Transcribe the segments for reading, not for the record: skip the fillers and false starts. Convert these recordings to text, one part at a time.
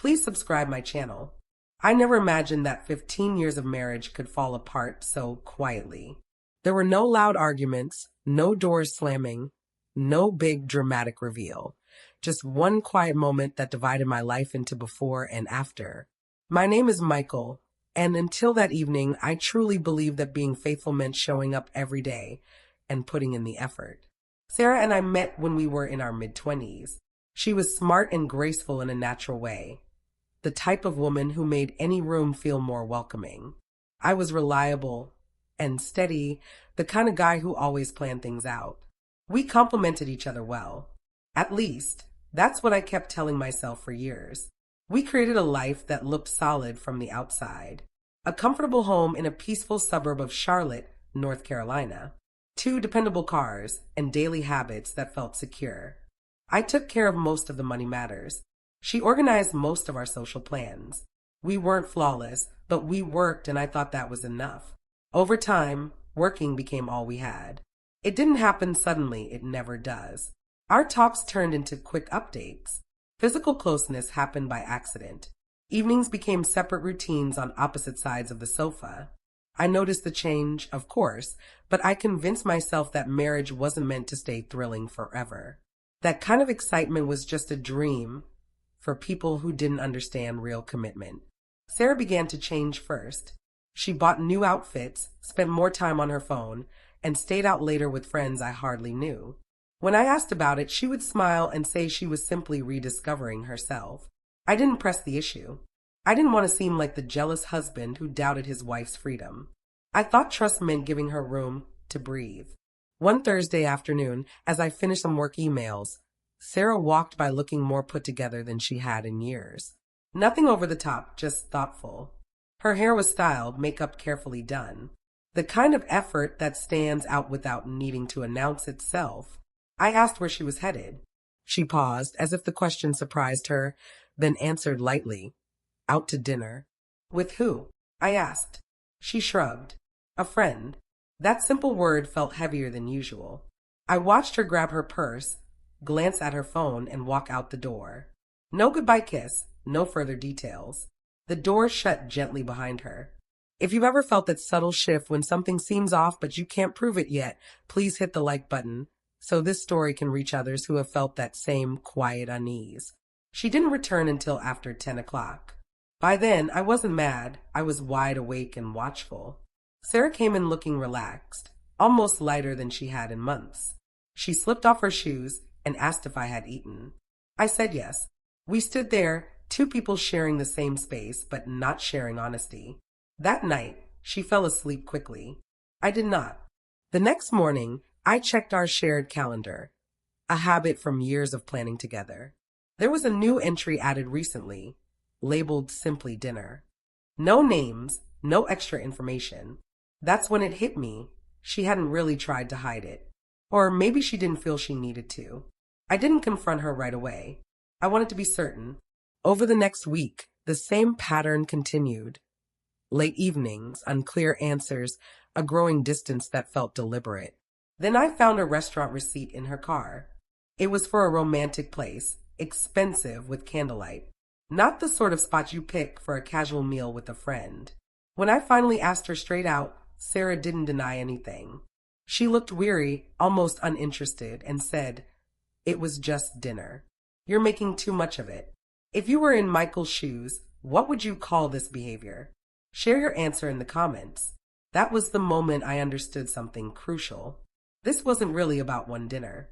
please subscribe my channel. I never imagined that 15 years of marriage could fall apart so quietly. There were no loud arguments, no doors slamming, no big dramatic reveal. Just one quiet moment that divided my life into before and after. My name is Michael, and until that evening, I truly believed that being faithful meant showing up every day and putting in the effort. Sarah and I met when we were in our mid-20s. She was smart and graceful in a natural way, the type of woman who made any room feel more welcoming. I was reliable and steady, the kind of guy who always planned things out. We complemented each other well. At least, that's what I kept telling myself for years. We created a life that looked solid from the outside. A comfortable home in a peaceful suburb of Charlotte, North Carolina. 2 dependable cars and daily habits that felt secure. I took care of most of the money matters. She organized most of our social plans. We weren't flawless, but we worked, and I thought that was enough. Over time, working became all we had. It didn't happen suddenly, it never does. Our talks turned into quick updates. Physical closeness happened by accident. Evenings became separate routines on opposite sides of the sofa. I noticed the change, of course, but I convinced myself that marriage wasn't meant to stay thrilling forever. That kind of excitement was just a dream for people who didn't understand real commitment. Sarah began to change first. She bought new outfits, spent more time on her phone, and stayed out later with friends I hardly knew. When I asked about it, she would smile and say she was simply rediscovering herself. I didn't press the issue. I didn't want to seem like the jealous husband who doubted his wife's freedom. I thought trust meant giving her room to breathe. One Thursday afternoon, as I finished some work emails, Sarah walked by looking more put together than she had in years. Nothing over the top, just thoughtful. Her hair was styled, makeup carefully done. The kind of effort that stands out without needing to announce itself. I asked where she was headed. She paused, as if the question surprised her, then answered lightly, "Out to dinner." "With who?" I asked. She shrugged. "A friend." That simple word felt heavier than usual. I watched her grab her purse, glance at her phone, and walk out the door. No goodbye kiss, no further details. The door shut gently behind her. If you've ever felt that subtle shift when something seems off but you can't prove it yet, please hit the like button so this story can reach others who have felt that same quiet unease. She didn't return until after 10 o'clock. By then, I wasn't mad. I was wide awake and watchful. Sarah came in looking relaxed, almost lighter than she had in months. She slipped off her shoes and asked if I had eaten. I said yes. We stood there, 2 people sharing the same space, but not sharing honesty. That night, she fell asleep quickly. I did not. The next morning, I checked our shared calendar, a habit from years of planning together. There was a new entry added recently, labeled simply dinner. No names, no extra information. That's when it hit me. She hadn't really tried to hide it. Or maybe she didn't feel she needed to. I didn't confront her right away. I wanted to be certain. Over the next week, the same pattern continued. Late evenings, unclear answers, a growing distance that felt deliberate. Then I found a restaurant receipt in her car. It was for a romantic place, expensive with candlelight. Not the sort of spot you pick for a casual meal with a friend. When I finally asked her straight out, Sarah didn't deny anything. She looked weary, almost uninterested, and said, "It was just dinner. You're making too much of it." If you were in Michael's shoes, what would you call this behavior? Share your answer in the comments. That was the moment I understood something crucial. This wasn't really about one dinner.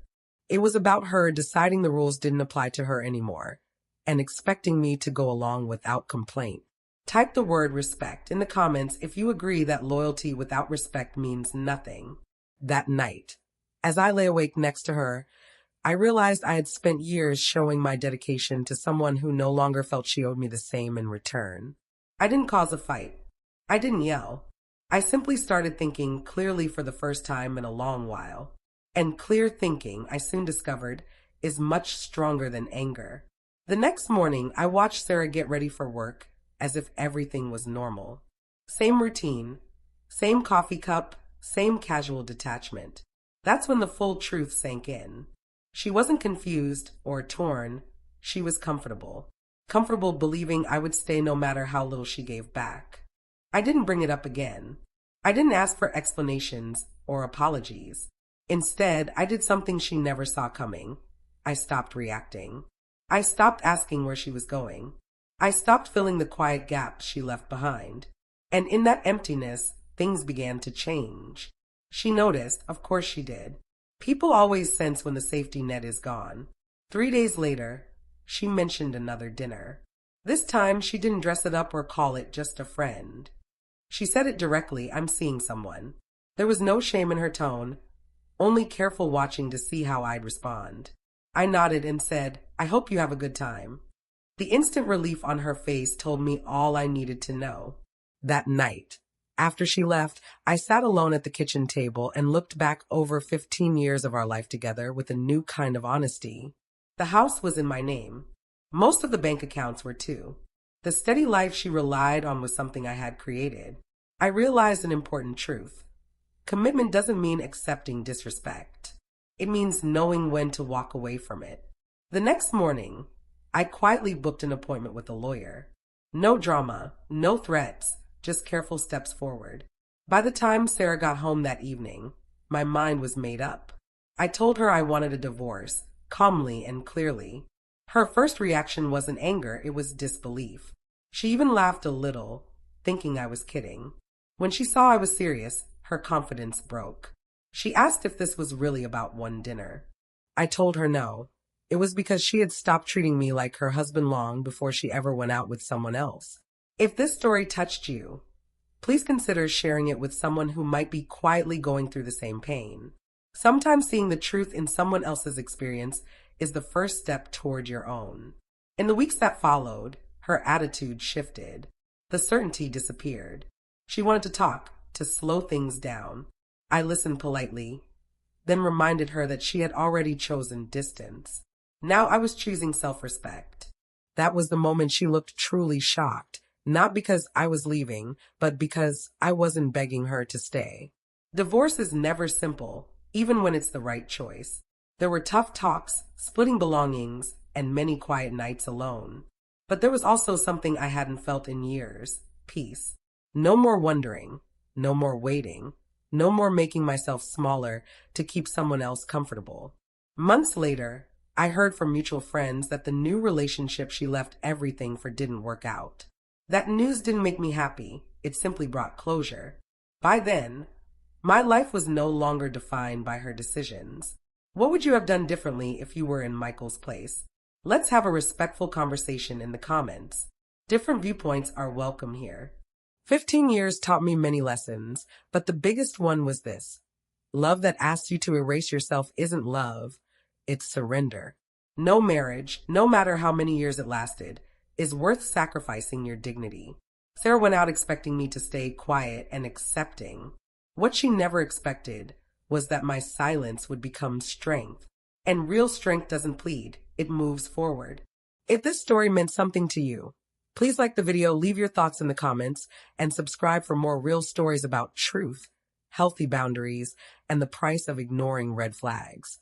It was about her deciding the rules didn't apply to her anymore, and expecting me to go along without complaint. Type the word respect in the comments if you agree that loyalty without respect means nothing. That night, as I lay awake next to her, I realized I had spent years showing my dedication to someone who no longer felt she owed me the same in return. I didn't cause a fight. I didn't yell. I simply started thinking clearly for the first time in a long while. And clear thinking, I soon discovered, is much stronger than anger. The next morning, I watched Sarah get ready for work as if everything was normal. Same routine, same coffee cup, same casual detachment. That's when the full truth sank in. She wasn't confused or torn. She was comfortable. comfortable believing I would stay no matter how little she gave back. I didn't bring it up again. I didn't ask for explanations or apologies. Instead, I did something she never saw coming. I stopped reacting. I stopped asking where she was going. I stopped filling the quiet gaps she left behind. And in that emptiness, things began to change. She noticed, of course she did. People always sense when the safety net is gone. 3 days later, she mentioned another dinner. This time, she didn't dress it up or call it just a friend. She said it directly, "I'm seeing someone." There was no shame in her tone, only careful watching to see how I'd respond. I nodded and said, "I hope you have a good time." The instant relief on her face told me all I needed to know. That night, after she left, I sat alone at the kitchen table and looked back over 15 years of our life together with a new kind of honesty. The house was in my name. Most of the bank accounts were too. The steady life she relied on was something I had created. I realized an important truth. Commitment doesn't mean accepting disrespect. It means knowing when to walk away from it. The next morning, I quietly booked an appointment with a lawyer. No drama, no threats, just careful steps forward. By the time Sarah got home that evening, my mind was made up. I told her I wanted a divorce, calmly and clearly. Her first reaction wasn't anger, it was disbelief. She even laughed a little, thinking I was kidding. When she saw I was serious, her confidence broke. She asked if this was really about one dinner. I told her no. It was because she had stopped treating me like her husband long before she ever went out with someone else. If this story touched you, please consider sharing it with someone who might be quietly going through the same pain. Sometimes seeing the truth in someone else's experience is the first step toward your own. In the weeks that followed, her attitude shifted. The certainty disappeared. She wanted to talk, to slow things down. I listened politely, then reminded her that she had already chosen distance. Now I was choosing self-respect. That was the moment she looked truly shocked, not because I was leaving, but because I wasn't begging her to stay. Divorce is never simple, even when it's the right choice. There were tough talks, splitting belongings, and many quiet nights alone. But there was also something I hadn't felt in years: peace. No more wondering, no more waiting, no more making myself smaller to keep someone else comfortable. Months later, I heard from mutual friends that the new relationship she left everything for didn't work out. That news didn't make me happy, it simply brought closure. By then, my life was no longer defined by her decisions. What would you have done differently if you were in Michael's place? Let's have a respectful conversation in the comments. Different viewpoints are welcome here. 15 years taught me many lessons, but the biggest one was this. Love that asks you to erase yourself isn't love, it's surrender. No marriage, no matter how many years it lasted, is worth sacrificing your dignity. Sarah went out expecting me to stay quiet and accepting. What she never expected was that my silence would become strength. And real strength doesn't plead, it moves forward. If this story meant something to you, please like the video, leave your thoughts in the comments, and subscribe for more real stories about truth, healthy boundaries, and the price of ignoring red flags.